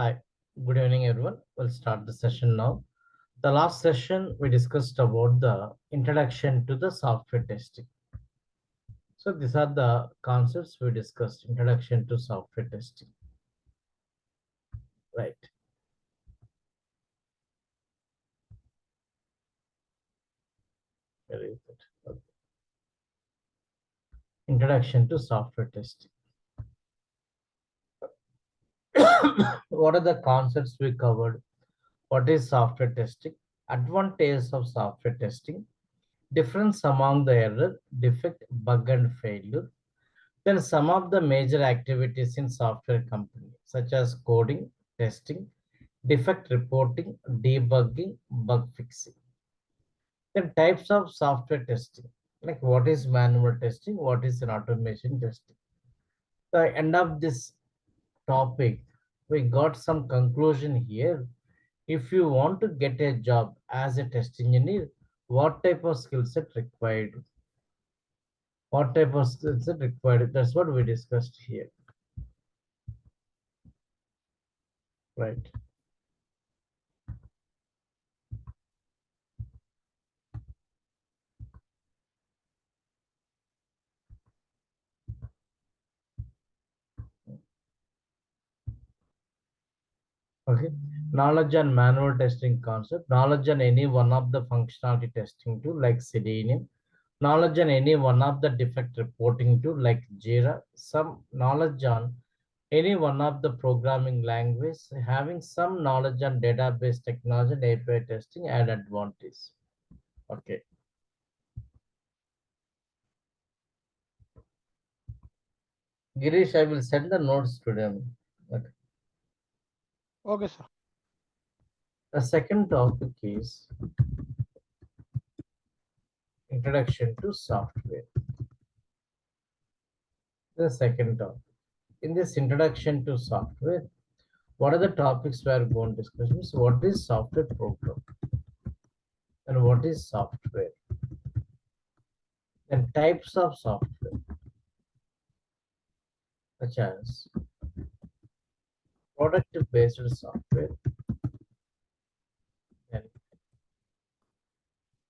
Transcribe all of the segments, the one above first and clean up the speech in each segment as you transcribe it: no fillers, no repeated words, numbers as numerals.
Hi, good evening, everyone. We'll start the session now. The last session we discussed about the introduction to the software testing. So these are the concepts we discussed, introduction to software testing. Right. Very good. Okay. Introduction to software testing. What are the concepts we covered? What is software testing? Advantages of software testing. Difference among the error, defect, bug, and failure. Then some of the major activities in software company, such as coding, testing, defect reporting, debugging, bug fixing. Then types of software testing, like what is manual testing, what is an automation testing. So at the end of this topic, we got some conclusion here. If you want to get a job as a test engineer, what type of skill set required? What type of skill set required? That's what we discussed here, right? Okay. Knowledge and manual testing concept. Knowledge on any one of the functionality testing tool like Selenium. Knowledge on any one of the defect reporting tool like Jira. Some knowledge on any one of the programming language. Having some knowledge on database technology and API testing add advantage. Okay. Girish, I will send the notes to them. Okay. Okay, sir. The second topic is introduction to software. The second topic. In this introduction to software, what are the topics we are going to discuss? What is software program and what is software? And types of software, such as product-based software and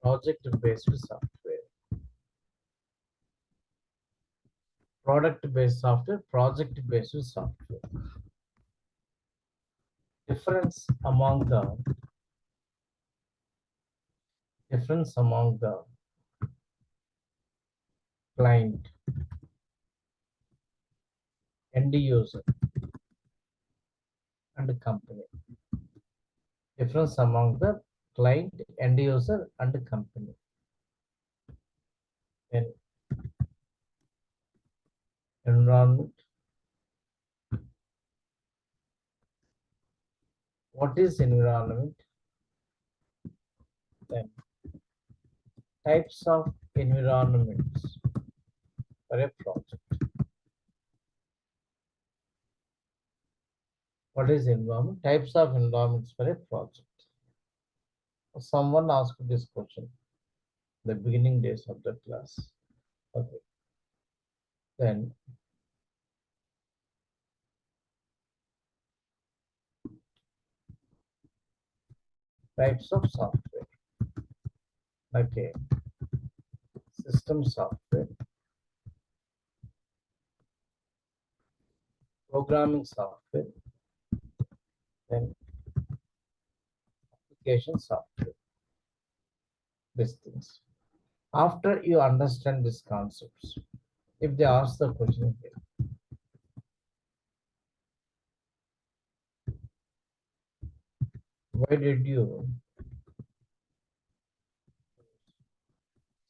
project-based software. Product-based software, project-based software. Difference among the client, end user, and the company. Difference among the client, end user, and the company. And environment. What is environment? Then types of environments for a project. What is environment? Types of environments for a project. Someone asked this question the beginning days of the class. Okay. Then types of software. Okay. System software, programming software, then application software. These things. After you understand these concepts, if they ask the question here, why did you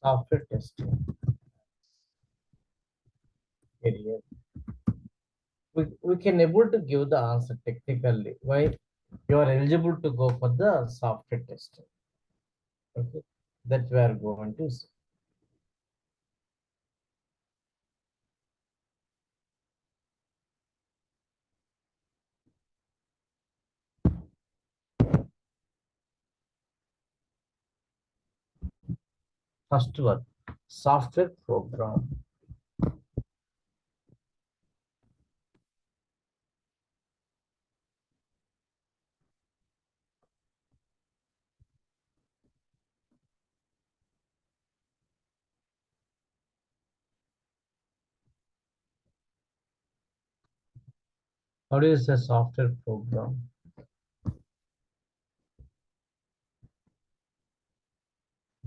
software testing area? We can able to give the answer technically why you are eligible to go for the software testing. Okay, that we are going to see. First one, software program. How do you say software program?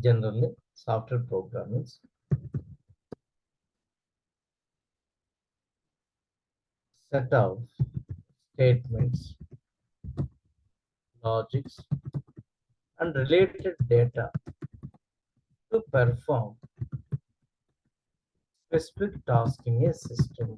Generally, software program is set of statements, logics, and related data to perform specific task in a system.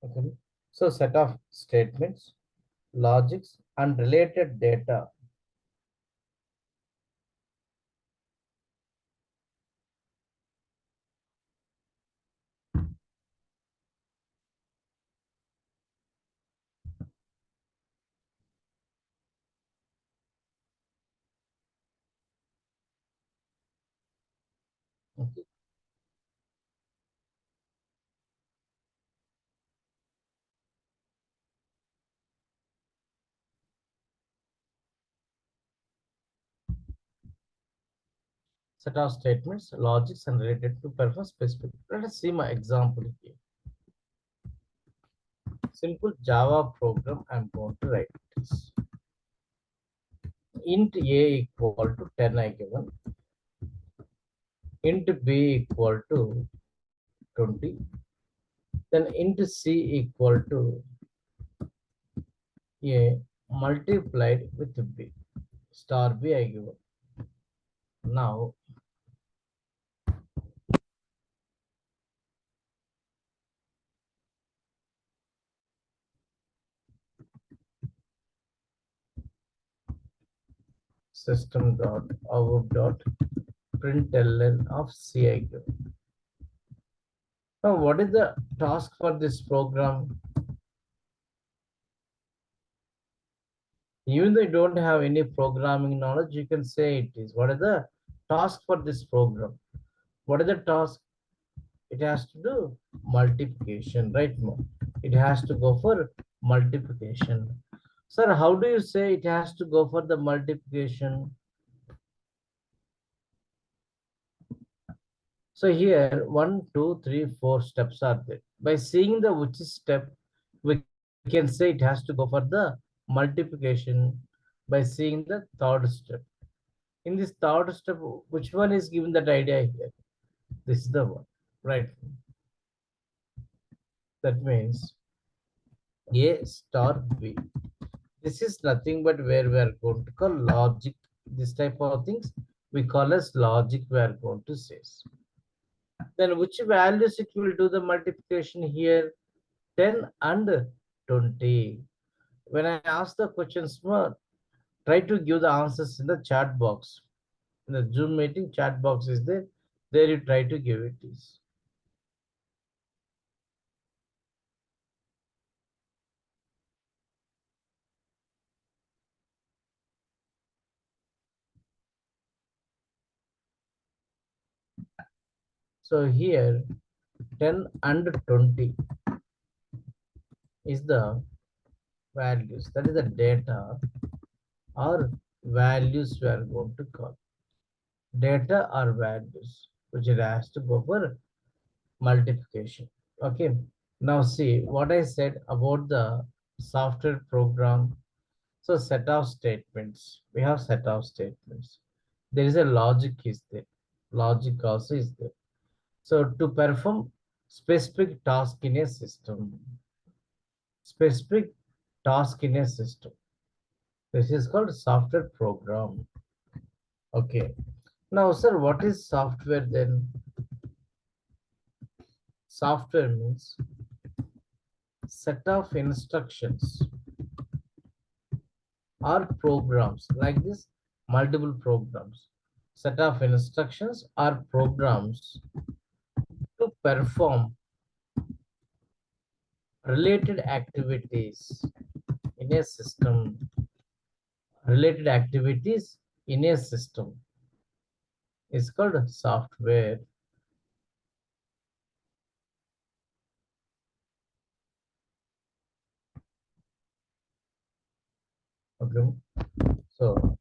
Okay. So set of statements, logics, and related data. Okay. Set of statements, logics, and related to perform specific. Let us see my example here. Simple Java program I'm going to write this. Int a equal to 10 I given. Int b equal to 20. Then int c equal to a multiplied with b. Star b I given. Now system dot out dot println of c I given. Now what is the task for this program? Even though you don't have any programming knowledge, you can say it is. What is the task for this program? What is the task? It has to do multiplication, right? It has to go for multiplication. Sir, how do you say it has to go for the multiplication? So here, 1, 2, 3, 4 steps are there. By seeing the which step, we can say it has to go for the multiplication by seeing the third step. In this third step, which one is given that idea here? This is the one, right? That means A star B. This is nothing but where we are going to call logic. This type of things we call as logic we are going to say. Then which values it will do the multiplication here? 10 and 20. When I ask the questions, try to give the answers in the chat box. In the Zoom meeting, chat box is there. There you try to give it is. So here 10 and 20 is the values. That is the data or values we are going to call. Data or values, which it has to go for multiplication. Okay. Now see what I said about the software program. So set of statements. We have set of statements. There is a logic is there. Logic also is there. So to perform specific task in a system, specific task in a system. This is called software program. Okay. Now, sir, what is software then? Software means set of instructions or programs like this, multiple programs. Set of instructions or programs to perform related activities in a system. Related activities in a system is called software. Okay, so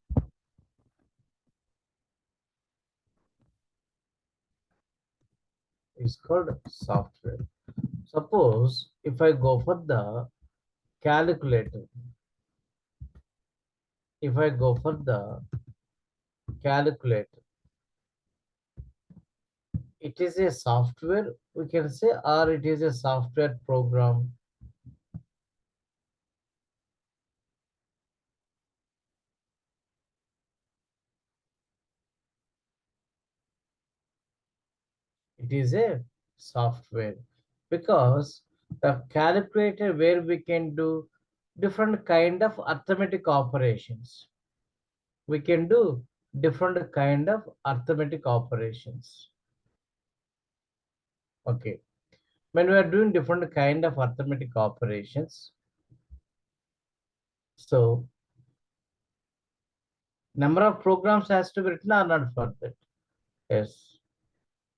it's called software. Suppose if I go for the calculator, if I go for the calculator, it is a software, we can say, or it is a software program. It is a software because the calculator where we can do different kind of arithmetic operations. We can do different kind of arithmetic operations. Okay. When we are doing different kind of arithmetic operations, so number of programs has to be written or not for that? Yes.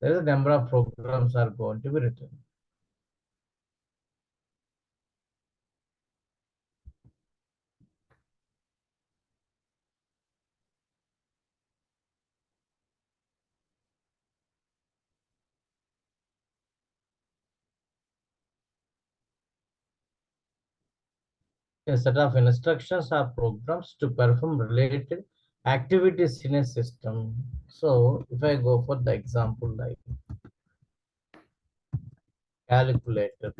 There is a number of programs are going to be written. A set of instructions or programs to perform related activities in a system. So if I go for the example like calculator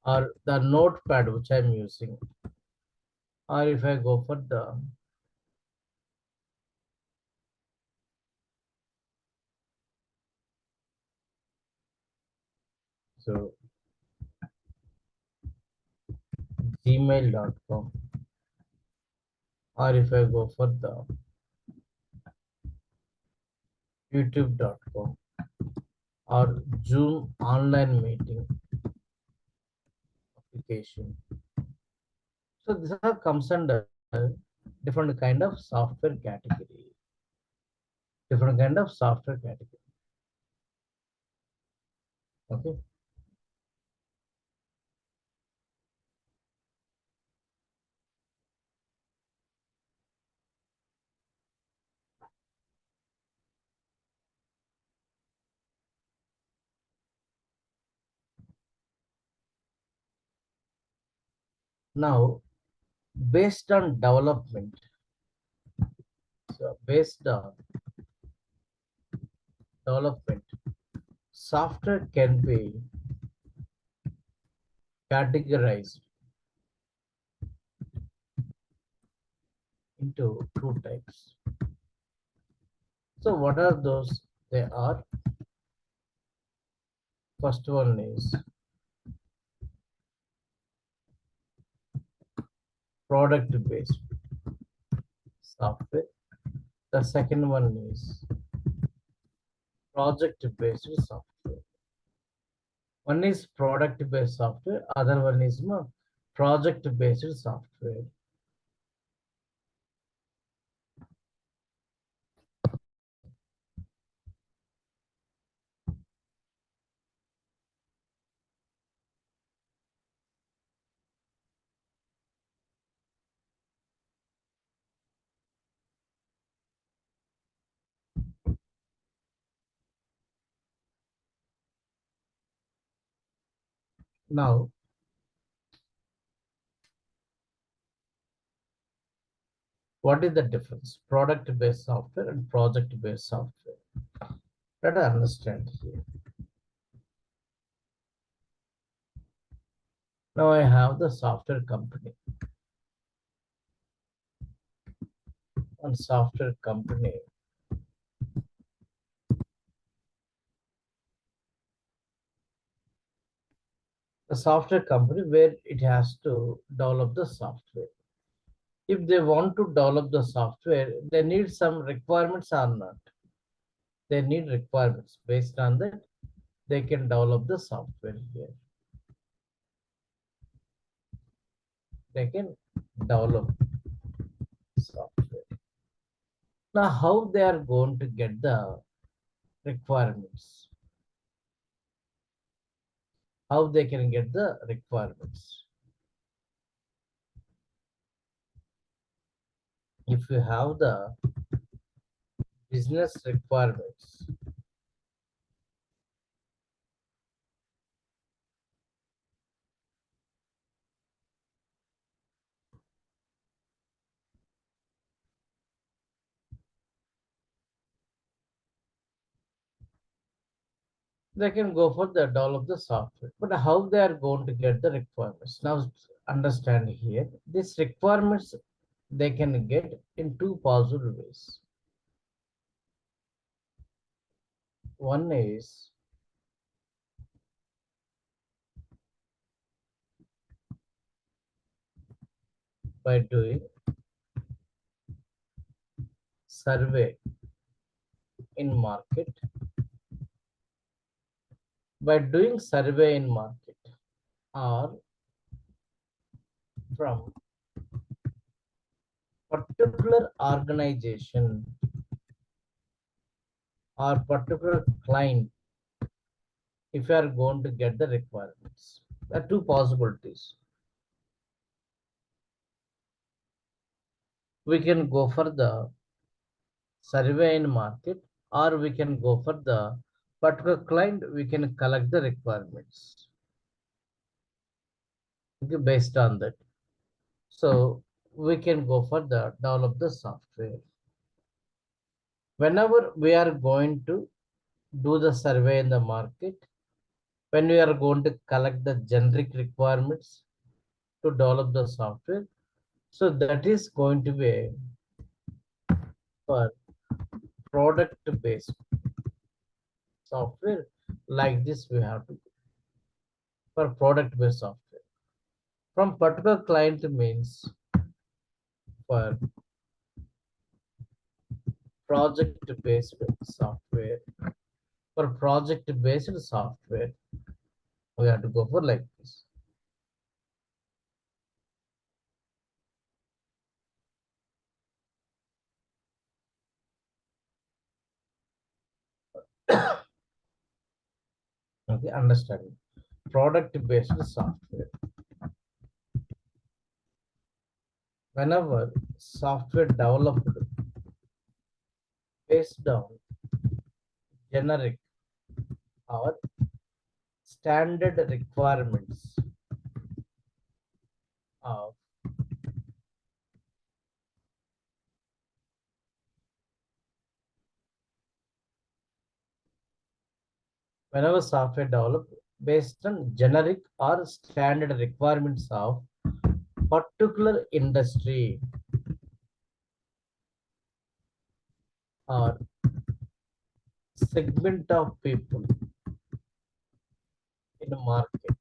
or the notepad which I'm using, or if I go for the so gmail.com, or if I go for the youtube.com or Zoom online meeting application. So this all comes under different kind of software category. Different kind of software category. Okay. Now, based on development, so based on development, software can be categorized into two types. So what are those? They are, first one is product based software. The second one is project based software. One is product based software, other one is project based software. Now, what is the difference? Product based software and project based software. Let us understand here. Now I have the software company. One software company. The software company where it has to develop the software. If they want to develop the software, they need some requirements or not. They need requirements. Based on that, they can develop the software here. They can develop software. Now, how they are going to get the requirements? How they can get the requirements? if you have the business requirements, they can go for the develop the software. But how they are going to get the requirements? Now understand here, these requirements they can get in two possible ways. One is by doing survey in market, by doing survey in market, or from particular organization or particular client, if you are going to get the requirements. There are two possibilities. We can go for the survey in market, or we can go for the particular client, we can collect the requirements, okay, based on that. So we can go for the develop the software. Whenever we are going to do the survey in the market, when we are going to collect the generic requirements to develop the software, so that is going to be for product based software. Like this we have to for product based software. From particular client means for project based software. For project based software, we have to go for like this. Okay, understanding. Product based software. Whenever software developed based on generic or standard requirements of whenever software developed based on generic or standard requirements of particular industry or segment of people in a market,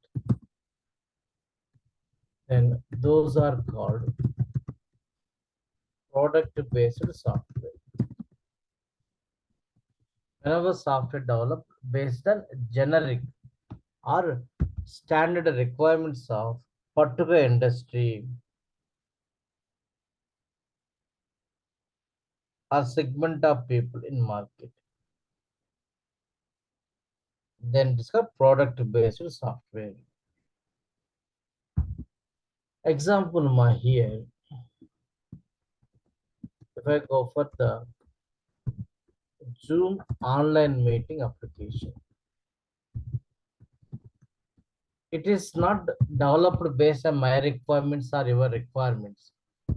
then those are called product based software. Whenever software developed based on generic or standard requirements of particular industry or segment of people in market, then it's called product based software. Example my here, if I go for the Zoom online meeting application, it is not developed based on my requirements or your requirements.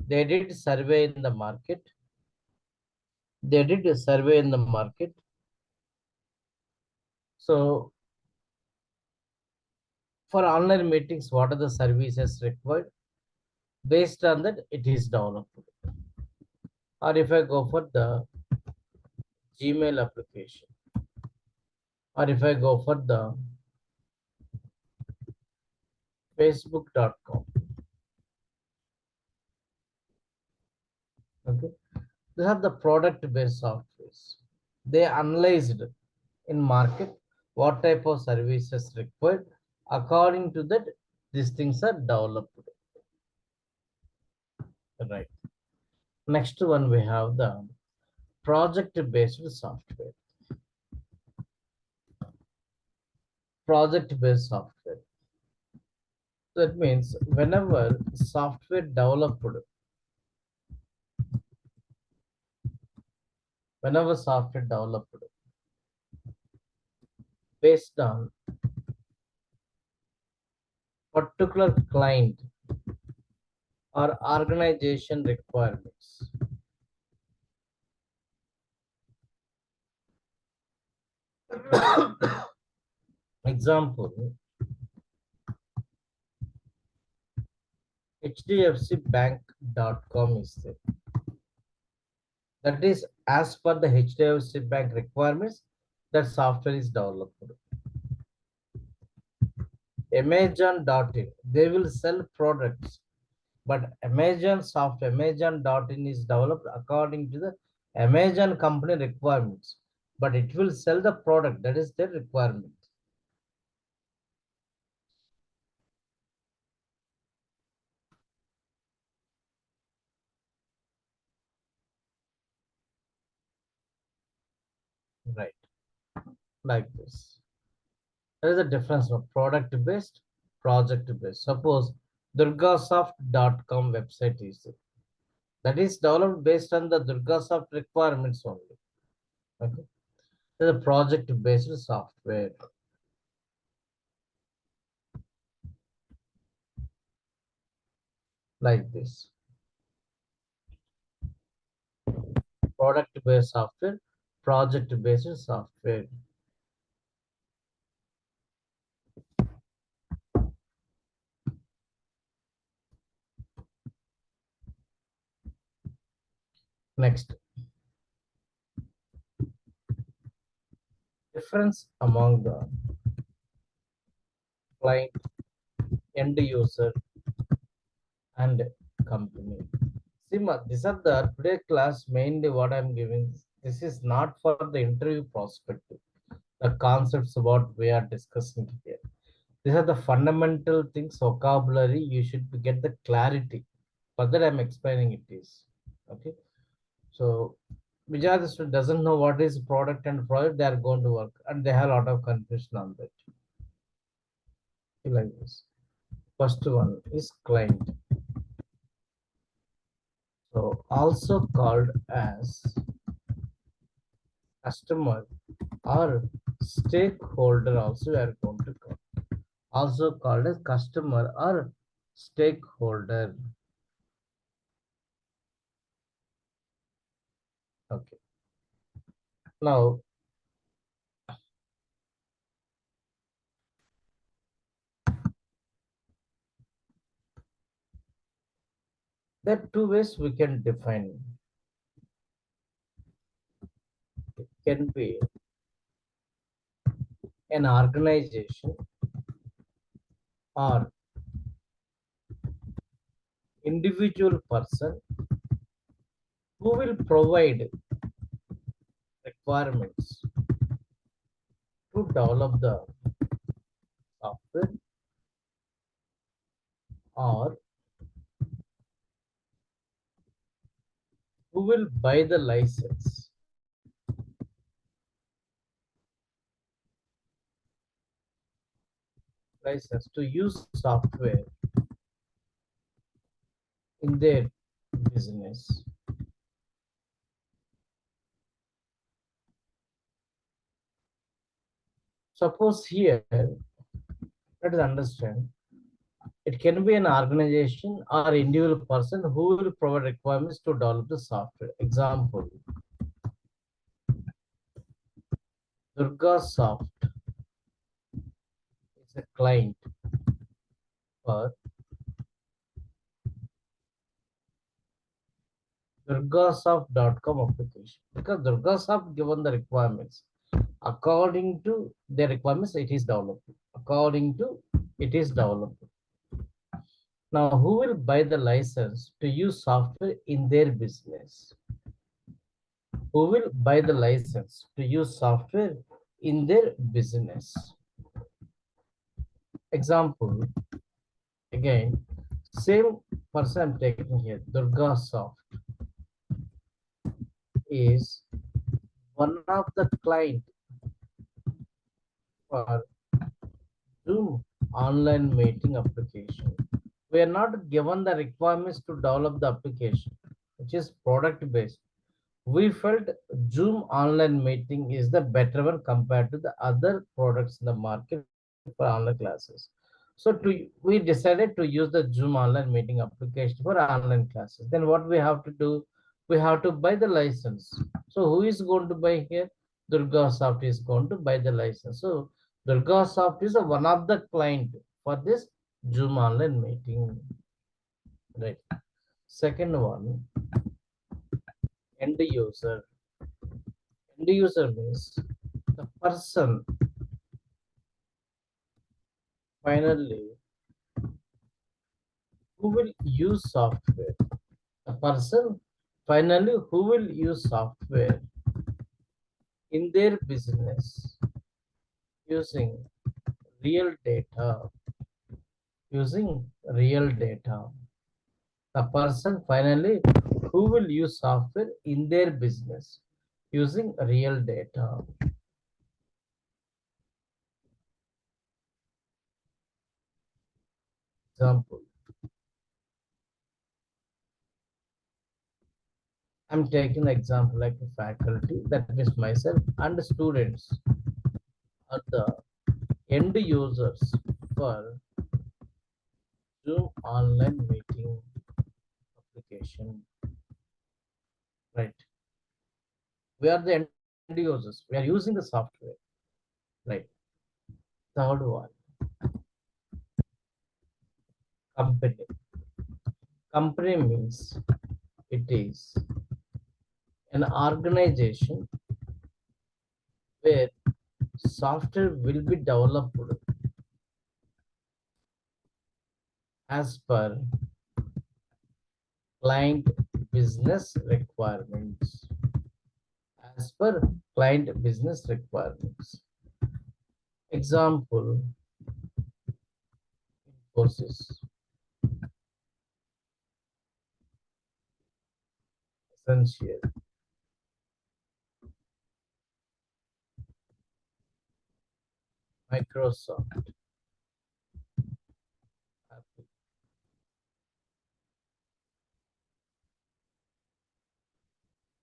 They did survey in the market. They did a survey in the market. So for online meetings, what are the services required? Based on that, it is developed. Or if I go for the Gmail application, or if I go for the Facebook.com, okay, they have the product-based softwares. They analyzed in market what type of services required. According to that, these things are developed. Right. Next one we have the project-based software. Project-based software. That means whenever software developed whenever software developed based on particular client or organization requirements. Example, hdfcbank.com is there. That is as per the HDFC Bank requirements that software is developed. Amazon.in, they will sell products, but Amazon software, Amazon.in is developed according to the Amazon company requirements, but it will sell the product, that is their requirement. Right, like this. There is a difference of product based, project based. Suppose DurgaSoft.com website is there. That is developed based on the DurgaSoft requirements only. Okay. The project-based software. Like this. Product-based software, project-based software. Next. Difference among the client, end user, and company. See, these are the today class mainly what I'm giving. This is not for the interview perspective. The concepts about we are discussing here. These are the fundamental things, vocabulary. You should get the clarity. Further, I'm explaining it is. Okay. So, which are the student doesn't know what is product and project, they are going to work and they have a lot of confusion on that. Like this. First one is client. So, also called as customer or stakeholder, also we are going to call. Also called as customer or stakeholder. Okay. Now, there are two ways we can define. It can be an organization or individual person who will provide requirements to develop the software or who will buy the license to use software in their business. Suppose here, let us understand, it can be an organization or individual person who will provide requirements to develop the software. Example, DurgaSoft is a client for DurgaSoft.com application because DurgaSoft given the requirements. According to their requirements, it is developed. According to it is developed. Now, who will buy the license to use software in their business? Who will buy the license to use software in their business? Example, again, same person I'm taking here, DurgaSoft is one of the client for Zoom online meeting application. We are not given the requirements to develop the application, which is product based. We felt Zoom online meeting is the better one compared to the other products in the market for online classes. So we decided to use the Zoom online meeting application for online classes. Then what we have to do? We have to buy the license. So who is going to buy here? DurgaSoft is going to buy the license. So DurgaSoft is one of the client for this Zoom online meeting. Right. Second one, end user. End user means the person finally who will use software. The person finally who will use software in their business using real data. Using real data. The person finally who will use software in their business using real data. Example, I'm taking the example like a faculty, that means myself, and students are the end users for Zoom online meeting application. Right. We are the end users. We are using the software. Right. Third one, company. Company means it is an organization where software will be developed as per client business requirements. As per client business requirements. Example, Infosys, Essential, Microsoft, Apple,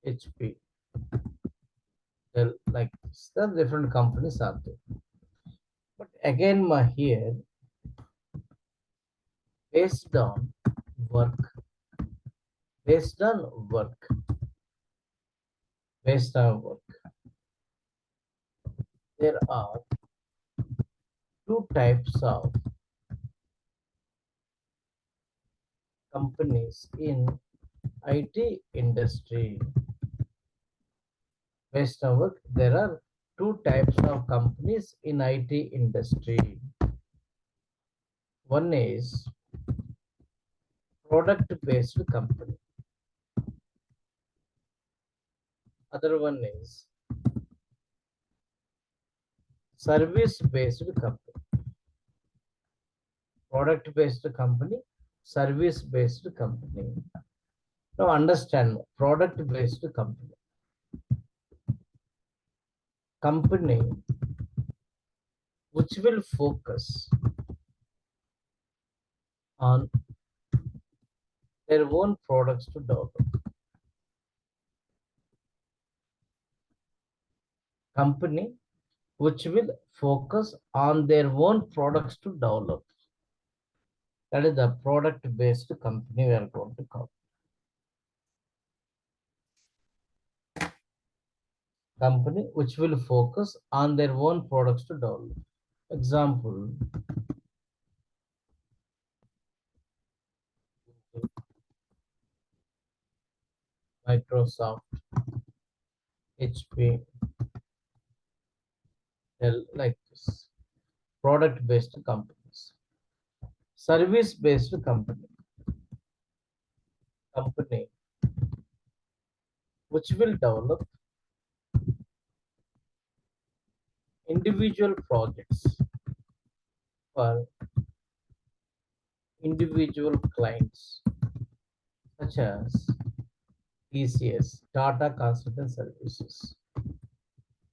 HP, Dell, like this. The different companies are there. But again, here, based on work, based on work, based on work, there are two types of companies in IT industry. Based on work, there are two types of companies in IT industry. One is product based company. Other one is service based company. Product based company, service based company. Now understand, product based company. Company which will focus on their own products to develop. Company which will focus on their own products to develop. That is the product based company we are going to call. Company which will focus on their own products to develop. Example, Microsoft, HP, Dell, like this. Product based companies. Service based company. Company which will develop individual projects for individual clients such as TCS, Tata Consultant Services,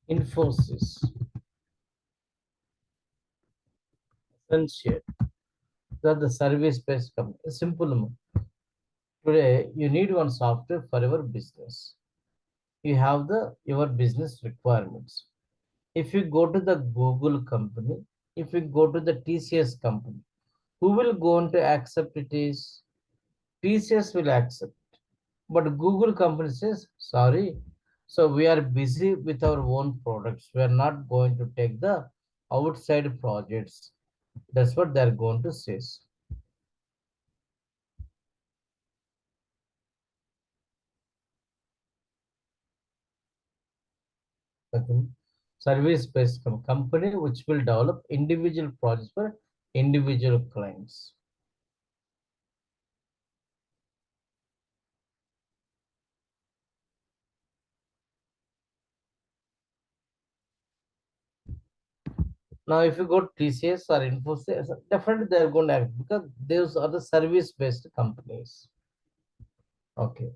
Infosys, Essential. That the service-based company. Simple. Today, you need one software for your business. you have the your business requirements. If you go to the Google company, if you go to the TCS company, who will going to accept it is TCS will accept. But Google company says, sorry, so we are busy with our own products. We are not going to take the outside projects. That's what they're going to say. Okay. Service-based company which will develop individual projects for individual clients. Now, if you go to TCS or Infosys, definitely they're going to act because those are the service-based companies. Okay.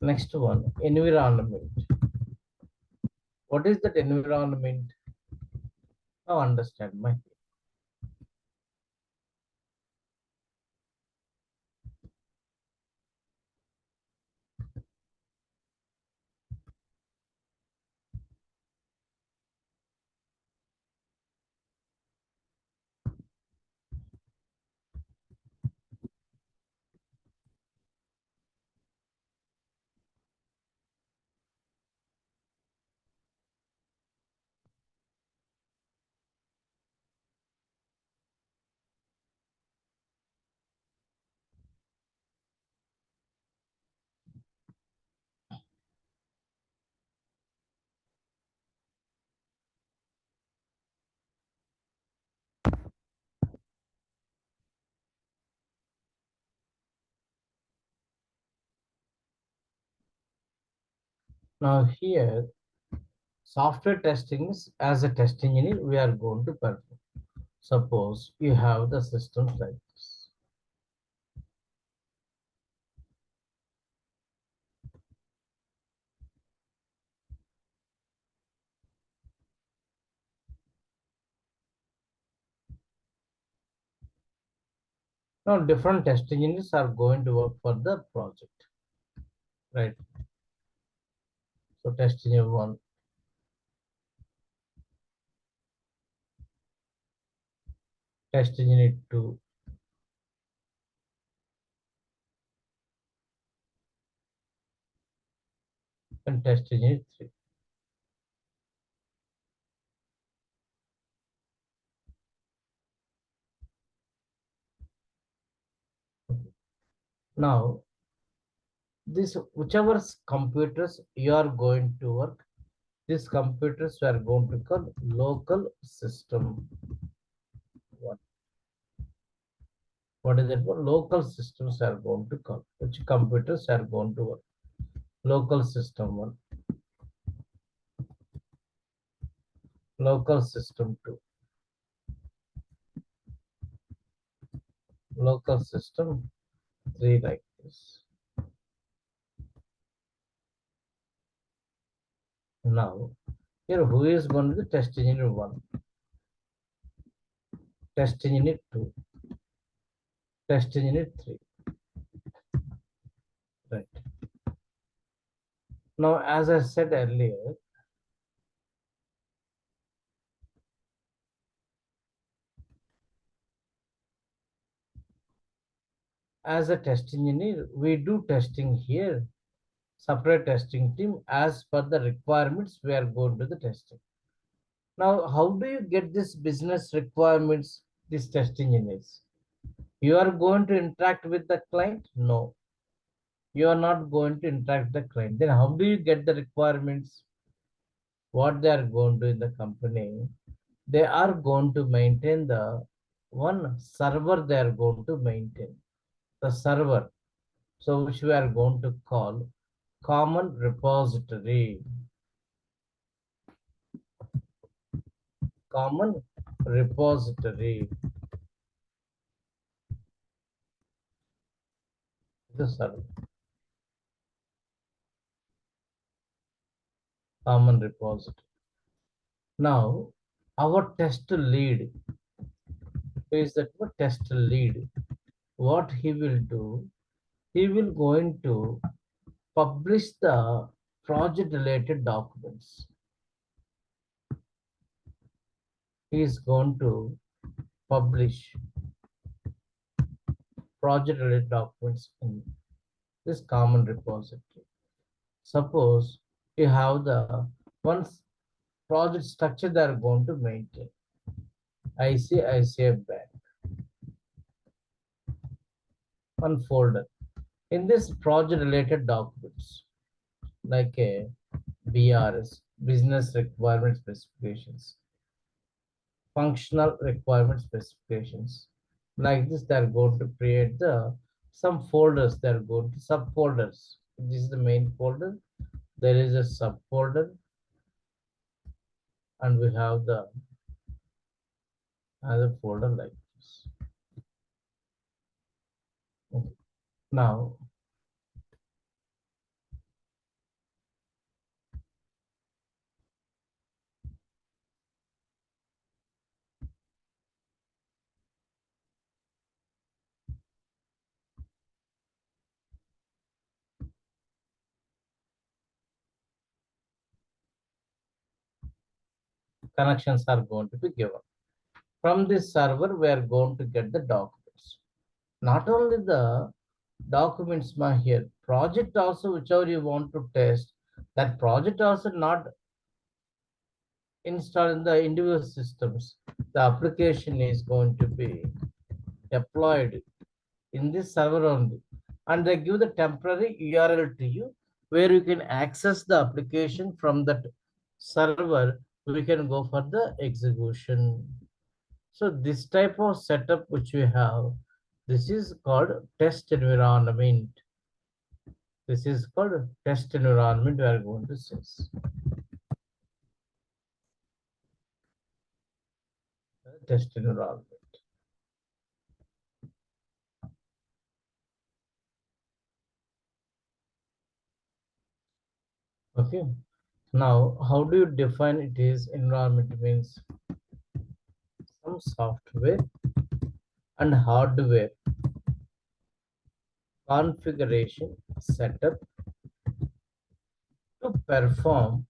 Next one, environment. What is that environment? Now understand my. Now here, software testing is as a testing engineer, we are going to perform. Suppose you have the systems like this. Now different test engineers are going to work for the project, right? So test engineer one, test engineer two, and test engineer three. Now this whichever computers you are going to work, these computers are going to call local system one. What is it for? Local systems are going to call. Which computers are going to work? Local system one, local system two, local system three like this. Now, here who is going to be test engineer one, test engineer two, test engineer three, right? Now, as I said earlier, as a test engineer, we do testing here, separate testing team as per the requirements we are going to the testing. Now, how do you get this business requirements, these test engineers? You are going to interact with the client? No, you are not going to interact with the client. Then how do you get the requirements? What they are going to in the company? They are going to maintain the one server they are going to maintain. The server. So which we are going to call common repository. Common repository. The server. Common repository. Now, our test lead is that what test lead. What he will do, he will going to publish the project related documents. He is going to publish project related documents in this common repository. Suppose you have the once project structure they are going to maintain. ICICI Bank, one folder. In this project related documents, like a BRS, business requirement specifications, functional requirement specifications. Like this, they are going to create the some folders. They are going to subfolders. This is the main folder. There is a subfolder, and we have the other folder like this. Okay. Now, connections are going to be given. From this server, we are going to get the documents. Not only the documents here, project also, whichever you want to test, that project also not installed in the individual systems. The application is going to be deployed in this server only. And they give the temporary URL to you where you can access the application from that server. We can go for the execution. So this type of setup which we have, this is called test environment. This is called test environment we are going to see. Test environment. Okay. Now, how do you define it is environment means some software and hardware configuration setup to perform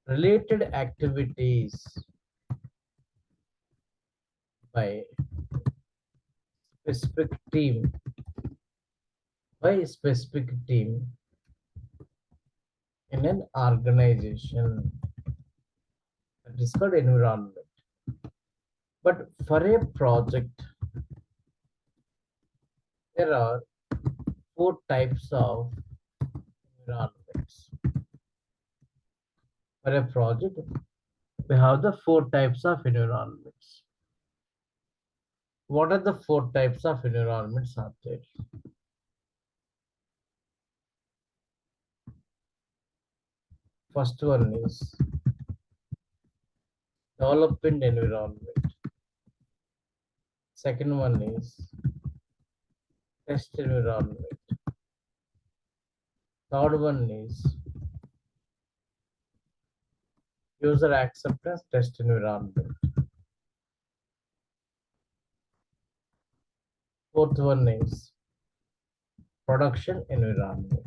related activities by specific team in an organization. That is called environment. But for a project, there are four types of environments. For a project, we have the four types of environments. What are the four types of environments are there? First one is development environment. Second one is test environment. Third one is user acceptance test environment. Fourth one is production environment.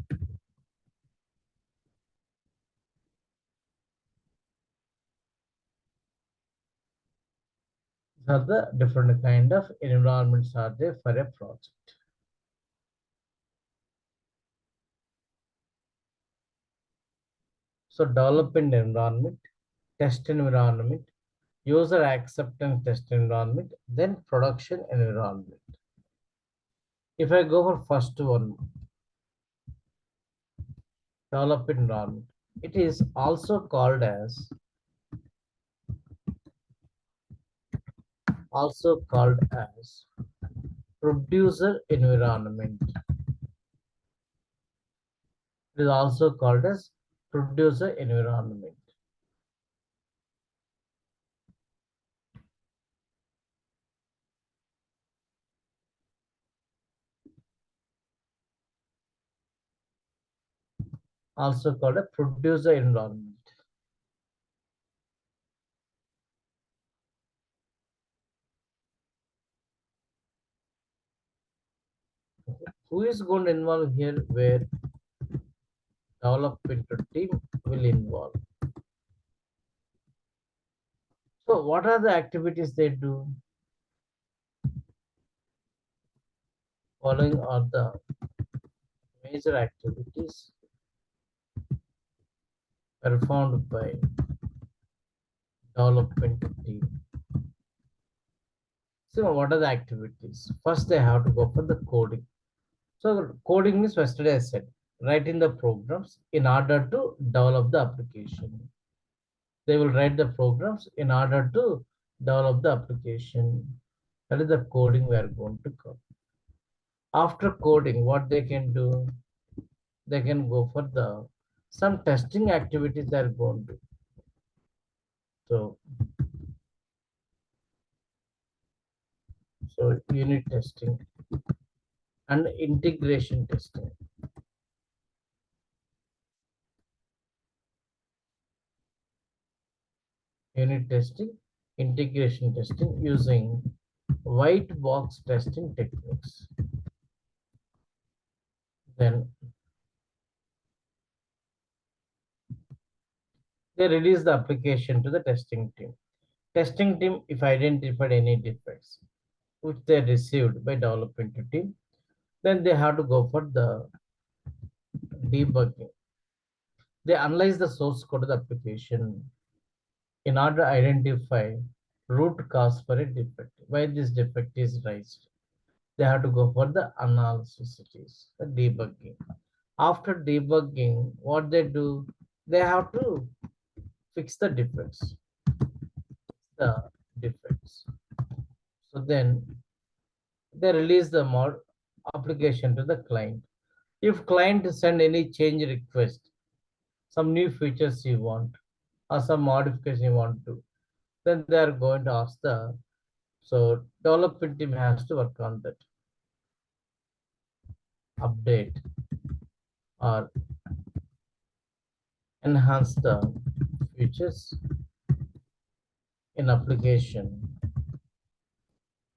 These are the different kind of environments are there for a project. So development environment, test environment, user acceptance test environment, then production environment. If I go for first one, development environment, it is also called as producer environment. It is also called as producer environment. Also called a producer environment. Who is going to involve here? Where development team will involve. So what are the activities they do? Following are the major activities performed by development team. So what are the activities? First, they have to go for the coding. So coding means yesterday I said, writing the programs in order to develop the application. They will write the programs in order to develop the application. That is the coding we are going to cover. After coding, what they can do, they can go for the some testing activities they are going to. So, so unit testing and integration testing. Unit testing, integration testing using white box testing techniques. Then they release the application to the testing team. Testing team, if identified any defects which they received by development team, then they have to go for the debugging. They analyze the source code of the application in order to identify root cause for a defect. Why this defect is raised? They have to go for the analysis, it is the debugging. After debugging, what they do, they have to fix the defects. The defects. So then they release the mod application to the client. If client send any change request, some new features you want, or some modification you want to, then they are going to ask the, so development team has to work on that, update or enhance the features in application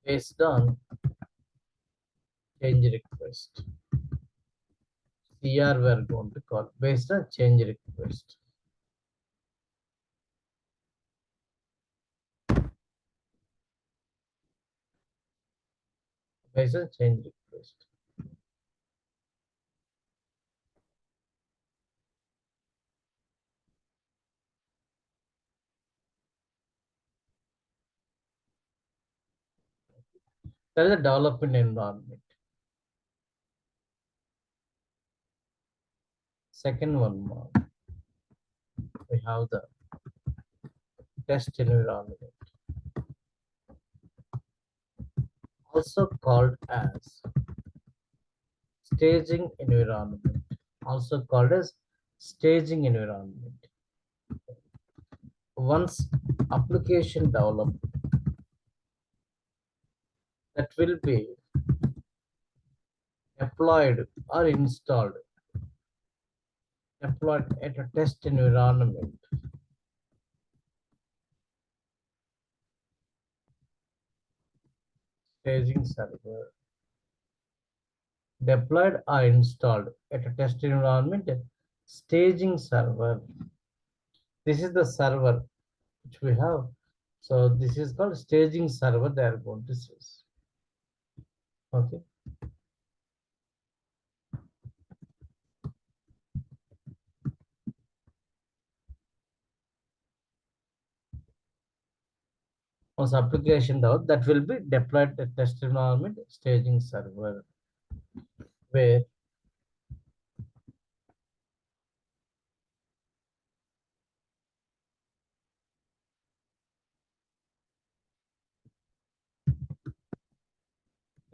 based on change request. CR we are going to call based on change request. Based on change request. That is a development environment. Second one more, we have the test environment, also called as staging environment, also called as staging environment. Once application developed, that will be deployed or installed, deployed at a test environment. Staging server, deployed or installed at a test environment, staging server. This is the server which we have. So this is called staging server they are going to use. Okay. Once application down, that will be deployed at test environment staging server, where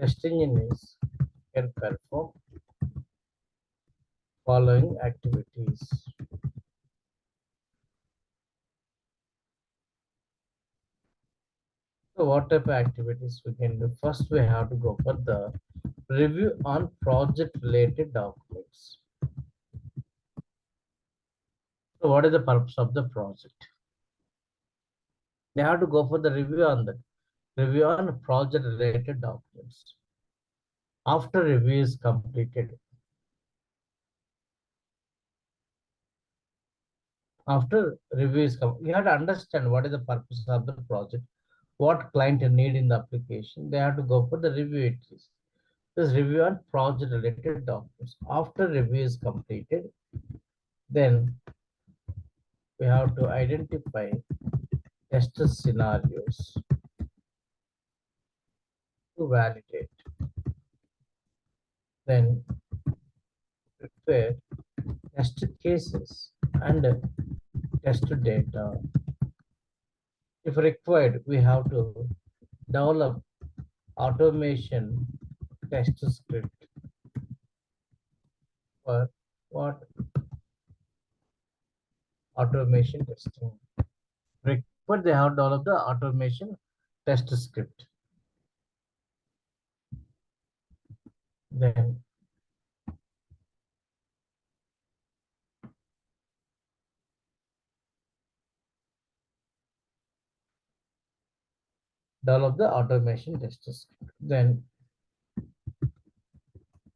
testing engineers can perform following activities. So what type of activities we can do? First, we have to go for the review on project related documents. So what is the purpose of the project? They have to go for the review on that. Review on project related documents. After review is completed, After review is come, you have to understand what is the purpose of the project, what client need in the application. They have to go for the review it is. This review on project related documents. After review is completed, then we have to identify test scenarios to validate. Then prepare test cases and test data. If required, we have to develop automation test script for what automation testing. Required, they have developed the automation test script. Then develop the automation test script. Then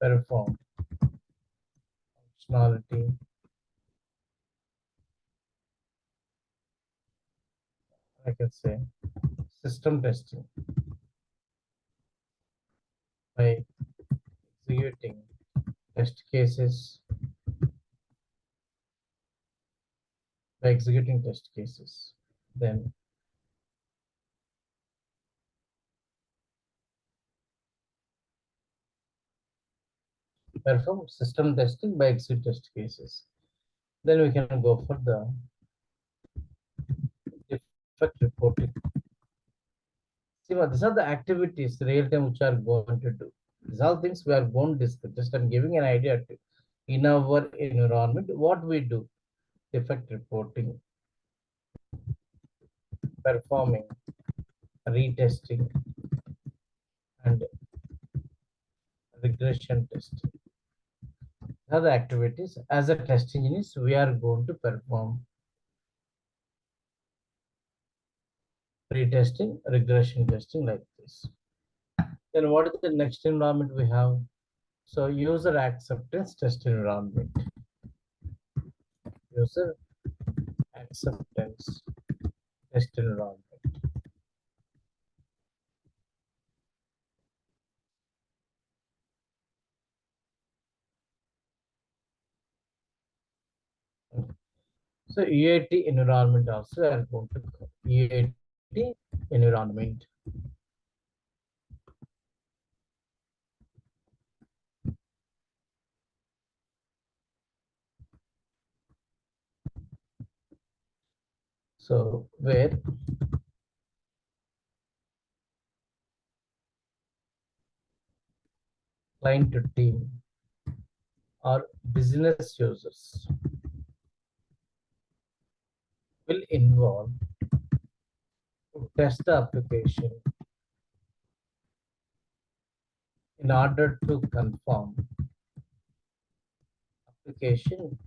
perform functionality. I can say system testing by executing test cases Then perform system testing by exit test cases. Then we can go for the defect reporting. See, these are the activities real time which are going to do. These are things we are going to discuss. Just I'm giving an idea to in our environment what we do. Defect reporting, performing, retesting, and regression testing. These are the activities as a test engineers we are going to perform. Retesting, regression testing like this. Then what is the next environment we have? So user acceptance test environment. User acceptance test environment. So UAT environment also we are going to cover. UAT environment. So where client to team or business users will involve to test the application in order to confirm application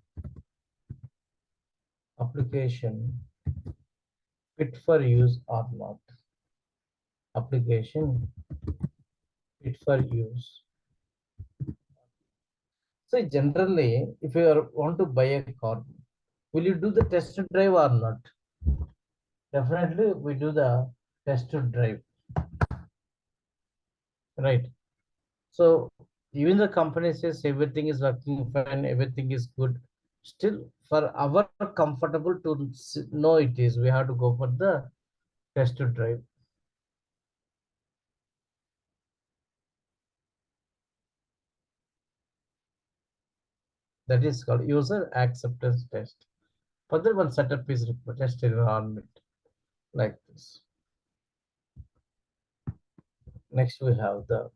fit for use or not. Application fit for use. So generally, if you want to buy a car, will you do the test drive or not? Definitely, we do the test drive, right? So even the company says everything is working fine, everything is good. Still, for our comfortable to know it is, we have to go for the test drive. That is called user acceptance test. Further one setup is required, test environment like this. Next we have the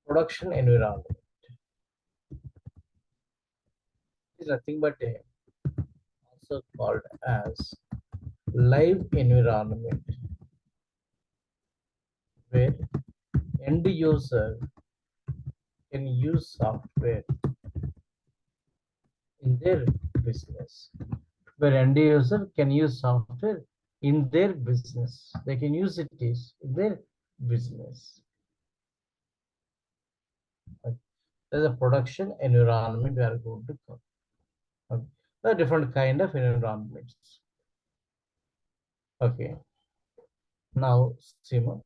production environment. It is nothing but a also called as live environment where end user can use software in their business. Where end user can use software in their business. They can use it in their business. There's a production environment we are going to cover. Okay. There are different kind of environments. Okay. Now, Seema,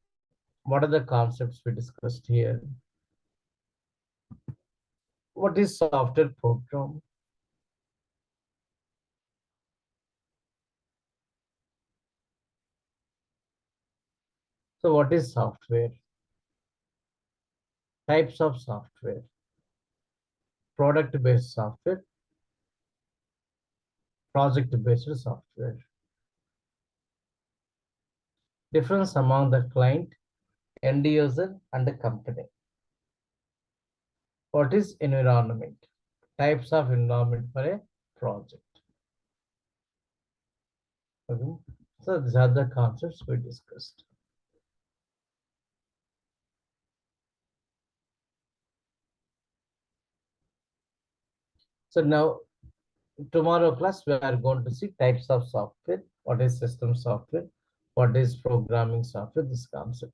what are the concepts we discussed here? What is software program? So what is software? Types of software. Product-based software, project-based software. Difference among the client, end user, and the company. What is environment? Types of environment for a project. Okay. So these are the concepts we discussed. So now, tomorrow class, we are going to see types of software. What is system software? What is programming software? This concept.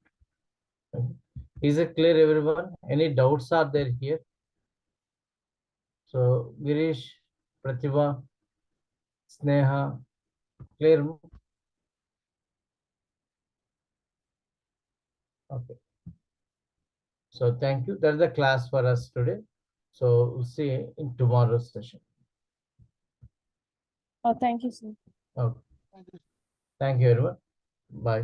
Okay. Is it clear, everyone? Any doubts are there here? So, Girish, Pratibha, Sneha, clear? Okay. So, thank you. That's the class for us today. So, we'll see you in tomorrow's session. Oh, thank you, sir. Okay. Thank you. Thank you, everyone. Bye.